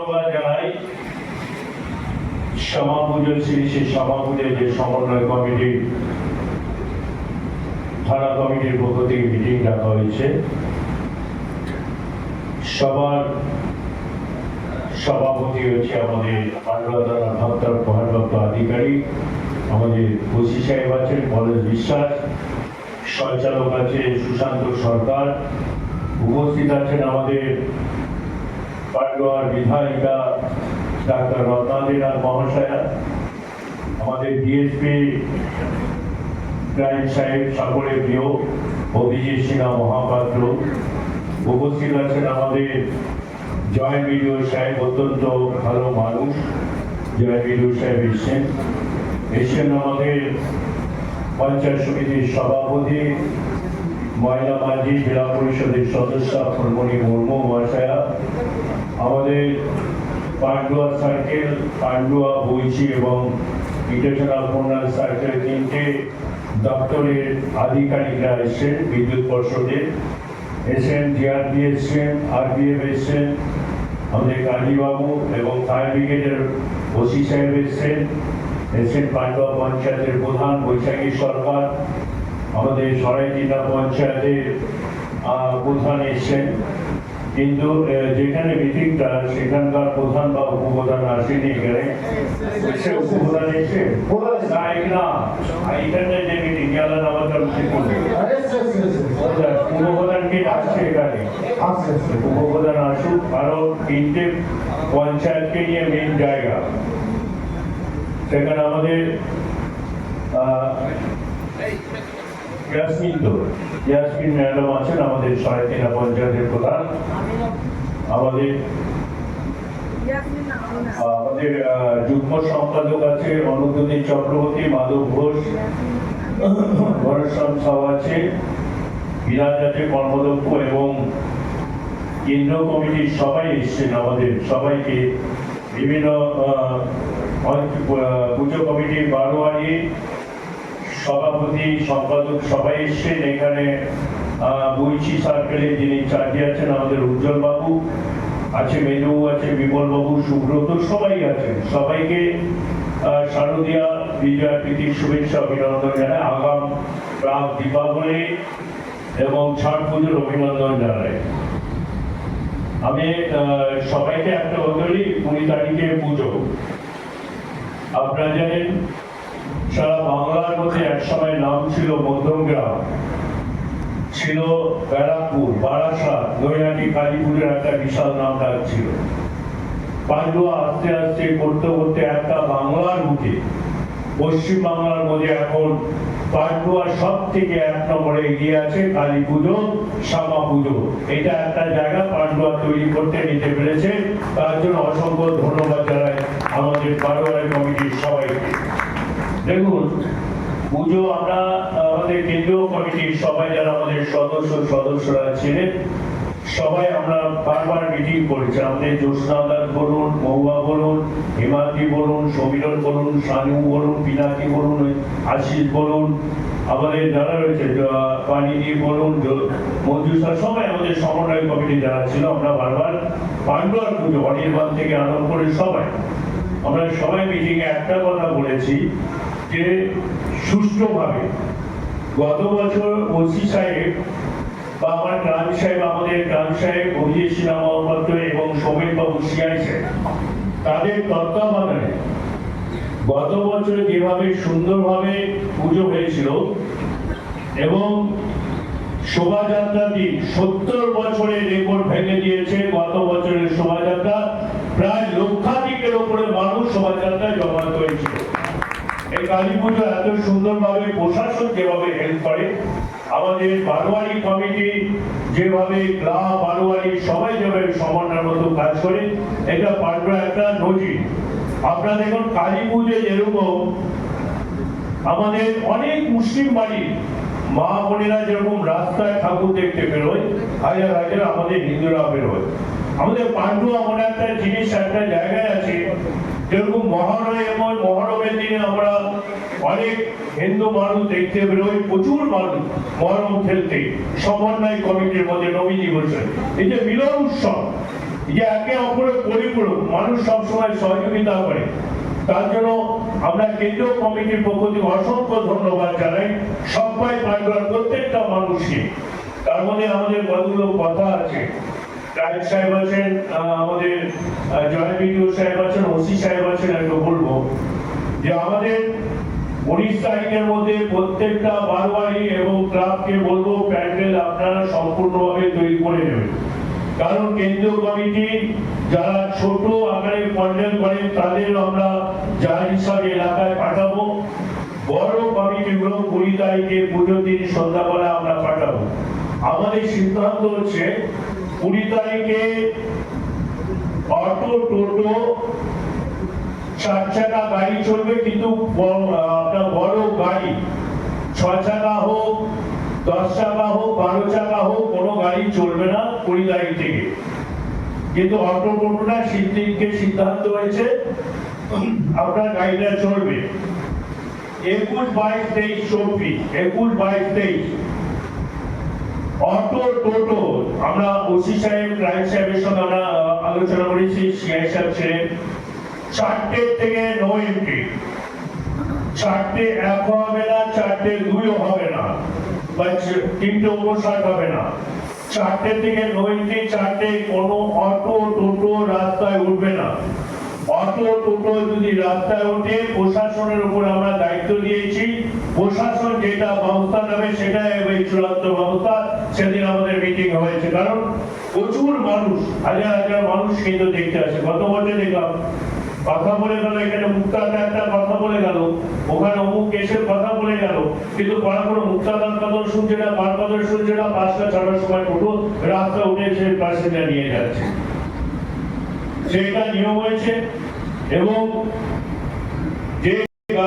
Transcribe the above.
জানাই সমাপুজো সিরিজের সমাপুজো যে সমন্বয় কমিটি থানা কমিটির পক্ষ থেকে মিটিং ডাকা হয়েছে, সবার সভাপতি হচ্ছে আমাদের পান্ডুয়া থানার ভারপ্রাপ্ত আধিকারিক আমাদের ওসি সাহেব আছেন পরেশ বিশ্বাস, সঞ্চালক আছে সুশান্ত সরকার, উপস্থিত আছেন আমাদের পান্ডুয়ার বিধায়িকা ডাক্তার রত্নাদিনাথ মহাশয়া, আমাদের ডিএসপি ক্রাইম সাহেব সকলের প্রিয় অভিজিৎ সিনহা মহাপাত্র, উপস্থিত আছেন আমাদের জয়েন্ট বিডিও সাহেব, অত্যন্ত ভালো মানুষ, জয়েন্ট বিডিও সাহেব এসছেন আমাদের পঞ্চায়েত সমিতির সভাপতি ময়না মাঝি, জেলা পরিষদের সদস্য ফুলমণি মুর্মু মহাশয়া, আমাদের পান্ডুয়া সার্কেল, পান্ডুয়া বইচি এবং ইন্টারন্যাশনাল কোনাল সার্কেল তিনটে দপ্তরের আধিকারিকরা এসছেন, বিদ্যুৎ পর্ষদের এসছেন, জিআরপি এসছেন, আরপিএফ এসছেন, আমাদের কাজীবাবু এবং ফায়ার ব্রিগেডের ওসি সাহেব এসছেন পান্ডুয়া পঞ্চায়েতের প্রধান বৈশাখী সরকার, আমাদের সরাইটিনা পঞ্চায়েতের প্রধান এসছেন। কিন্তু যেখানে মিটিংটা সেখানকার প্রধান বা উপপ্রধান আসেনি, এখানে উপপ্রধান এসে যে মিটিং উপপ্রধানকে আসছে এখানে, উপপ্রধান আসুক, কারণ তিনটে পঞ্চায়েতকে নিয়ে মেন জায়গা, সেখানে আমাদের ইয়াসমিন ম্যাডাম আছেন, আমাদের সরাইটিনা পঞ্চায়েতের প্রধান, আমাদের যুগ্ম সম্পাদক আছে অনুদ্যোনী চক্রবর্তী, মাধব ঘোষ, ঘনশ্যাম সাউ আছে, বিরাজ আছে কর্মদক্ষ এবং কেন্দ্রীয় কমিটির সবাই এসছেন। আমাদের সবাইকে বিভিন্ন পুজো কমিটির বারোয়ারি সভাপতি সম্পাদক সবাই এসছেন। এখানে বইচি সার্কেলে যিনি চার্জে আছেন আমাদের উজ্জ্বল বাবু আছে, মেজু আছে, বিমল বাবু, সুব্রত, সবাই আছেন। সবাইকে শারদীয়া বিজয়া প্রীতির শুভেচ্ছা অভিনন্দন জানাই, আগাম প্রাক দীপাবলি এবং ছট পুজোর অভিনন্দন জানাই। আমি সবাইকে একটা বলি, 20 তারিখে পুজো, আপনারা জানেন সারা বাংলার মধ্যে একসময় নাম ছিল মধ্যমগ্রাম, ছিল ব্যারাকপুর, বারাসাত, নৈহাটি, কালীপুরের একটা বিশাল নাম ডাক ছিল। পান্ডুয়া আস্তে আস্তে করতে করতে একটা বাংলার বুকে, পশ্চিম বাংলার মধ্যে এখন পান্ডুয়া সব থেকে 1 নম্বরে এগিয়ে আছে কালী পুজো, শ্যামা পুজো। এটা একটা জায়গা পান্ডুয়া তৈরি করতে নিতে পেরেছে, তার জন্য অসংখ্য ধন্যবাদ জানাই আমাদের পান্ডুয়া কমিটির সবাইকে। দেখুন, পুজো আমরা আমাদের কেন্দ্রীয় কমিটির সবাই যারা আমাদের সদস্যরা ছিলেন, সবাই আমরা বারবার মিটিং করেছি। আমাদের জ্যোৎস্না দাস বলুন, মহুয়া বলুন, হিমাদ্রি বলুন, সমীরণ বলুন, শানু বলুন, পিনাকি বলুন, আশিস বলুন, আমাদের যারা রয়েছে পানিদি বলুন, মঞ্জুসা, সবাই আমাদের সমন্বয় কমিটি যারা ছিল, আমরা বারবার পান্ডুয়ার পুজো অনির্বাণ থেকে আরম্ভ করে আমরা সবাই মিটিংয়ে একটা কথা বলেছি যে সুষ্ঠুভাবে, গত বছর ওসি সাহেব বা আমার ক্রাম সাহেব, আমাদের ক্রাম সাহেব অভিজিৎ সিনহা মহাপাত্র এবং সৌমেন বাবু সিআই সাহেব, তাদের তত্ত্বাবধানে গত বছরে যেভাবে সুন্দরভাবে পুজো হয়েছিল এবং শোভাযাত্রা দিন 70 বছরের রেকর্ড ভেঙে দিয়েছে। গত বছরের শোভাযাত্রা প্রায় লক্ষাধিকের উপরে মানুষ শোভাযাত্রায় জমায়েত হয়েছিল। এই কালী পুজো এত সুন্দরভাবে প্রশাসন যেভাবে হেল্প করে, আমাদের বারোয়ারি কমিটি যেভাবে গ্রাম বারোয়ারি সবাই যেভাবে সমন্বয়ের মতো কাজ করে, এটা পান্ডুয়া একটা নজির। আপনারা দেখুন, কালী পুজো যেরকম আমাদের অনেক মুসলিম বাড়ি মা বোনেরা যেরকম রাস্তায় ঠাকুর দেখতে বেরোয়, হাজার হাজার আমাদের হিন্দুরা বেরোয়। আমাদের পান্ডুয়া এমন একটা জিনিস, একটা জায়গায় আছে, যেরকম মহরমের দিনে আমরা অনেক হিন্দু মানুষ দেখতে বেরোয়, প্রচুর মানুষ মহরম খেলতে, সমন্বয় কমিটির মধ্যে নবীজি বলছেন, এই যে মিলন উৎসব, যে একে অপরের পরিপূরক, মানুষ সবসময় সহযোগিতা করে। তার জন্য আমরা কেন্দ্রীয় কমিটির পক্ষ থেকে অসংখ্য ধন্যবাদ জানাই সবাই পাঁচবার প্রত্যেকটা মানুষকে। তার মধ্যে আমাদের কতগুলো কথা আছে, রায় সাহেব আছেন, আমাদের জয়েন্ট বিডিও সাহেব আছেন, ওসি সাহেব আছেন। একটু বলবো যে আমাদের 19 তারিখের মধ্যে প্রত্যেকটা বারোয়ারি এবং ক্লাবকে বলবো প্যান্ডেল আপনারা সম্পূর্ণভাবে তৈরি করে নেবেন। কারণ কেন্দ্রীয় কমিটি যারা ছোট আকারে প্যান্ডেল করেন তাদের আমরা জাহাজ হিসাবে এলাকায় পাঠাবো। বড় কমিটিগুলো 20 তারিখে পুজোর দিন সন্ধ্যাবেলা আমরা পাঠাবো। আমাদের সিদ্ধান্ত হচ্ছে 20 তারিখে অটো, টোটো, 4 চাকা গাড়ি চলবে, কিন্তু আপনার বড় গাড়ি 6 চাকা হোক, 10 চাকা হোক, 12 চাকা হোক, কোনো গাড়ি চলবে না 20 তারিখ থেকে। কিন্তু অটো, টোটোটা সিদ্ধান্ত হয়েছে আপনার গাড়িটা চলবে। 21, 22, 23, 24, 21, 22, 23 অটো, টোটো আমরা ওসি সাহেব, রায় সাহেবের সঙ্গে আমরা আলোচনা করেছি, সিআই সাহেব ছিলেন। 4টে থেকে নো এন্ট্রি, 4টে 1 হবে না, 4টে 2 হবে না, বা 3টে 59 হবে না। 4টে থেকে নো এন্ট্রি, 4টে কোনো অটো, টোটো রাস্তায় উঠবে না। অটো, টোটো যদি রাস্তায় ওঠে প্রশাসনের উপর আমরা দায়িত্ব দিয়েছি। প্রশাসন যেটা ব্যবস্থা নেবে সেটাই হবে চূড়ান্ত ব্যবস্থা। সেদিন আমাদের মিটিং হয়েছে, কারণ প্রচুর মানুষ, হাজার হাজার মানুষ কিন্তু দেখতে আসে। গত বছর দেখলাম কথা বলে গেল, এখানে মুক্তাদা একটা কথা বলে গেল, ওখানে অমুক কেসের কথা বলে গেল, কিন্তু পড়া কোনো মুক্তাদার কথা শুনছে না, কার কথা শুনছে না। 5টা 6টার সময় টোটো রাস্তা উঠে সে প্যাসেঞ্জার নিয়ে যাচ্ছে। সেটা নিয়ম হয়েছে এবং যে